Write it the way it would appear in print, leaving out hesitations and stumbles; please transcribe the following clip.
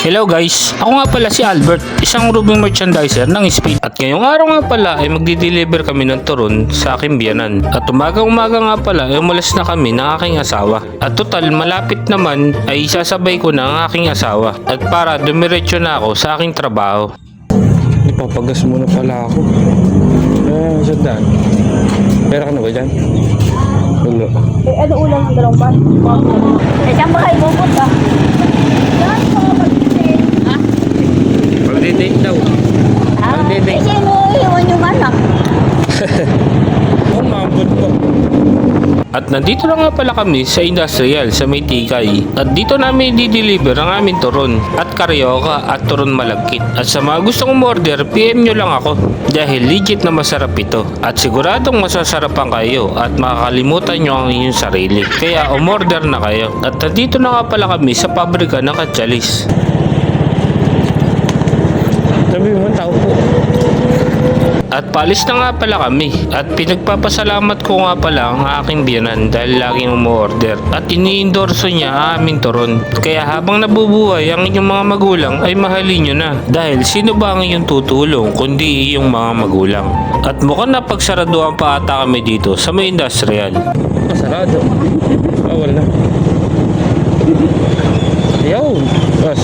Hello guys, ako nga pala si Albert, isang rubing merchandiser ng Speed. At ngayong araw nga pala ay magdi-deliver kami ng turon sa aking biyanan. At umaga nga pala ay umulas na kami ng aking asawa. At total malapit naman ay sasabay ko na ang aking asawa. At para dumiretso na ako sa aking trabaho. Ipapagas muna pala ako. Sandaan. Pera ka na ba dyan? Wala. Ano ulang ng dalawang pan? Saan ba kayo pupunta? Yan, mga pag-isip. Ha? Magdi-date daw. Magdi-date. Sino iwan yung anak? Umabot pa. At nandito na nga pala kami sa industrial sa may Tikay. At dito namin i-deliver ang aming turon at karyoka at turon malagkit. At sa mga gustong umorder, PM nyo lang ako dahil legit na masarap ito. At siguradong masasarapan kayo at makakalimutan nyo ang inyong sarili. Kaya umorder na kayo. At nandito na nga pala kami sa pabrika ng Katsalis. Sabi mo, tao po. At paalis na nga pala kami at pinagpapasalamat ko nga pala ang aking biyanan dahil laging umu-order at ini-endorso niya ang aming turon. Kaya habang nabubuhay ang inyong mga magulang ay mahalin nyo na dahil sino ba ang inyong tutulong kundi iyong mga magulang. At mukhang napagsaraduhan pa ata kami dito sa may industrial. Sarado. Bawal na. Ayaw. Bas.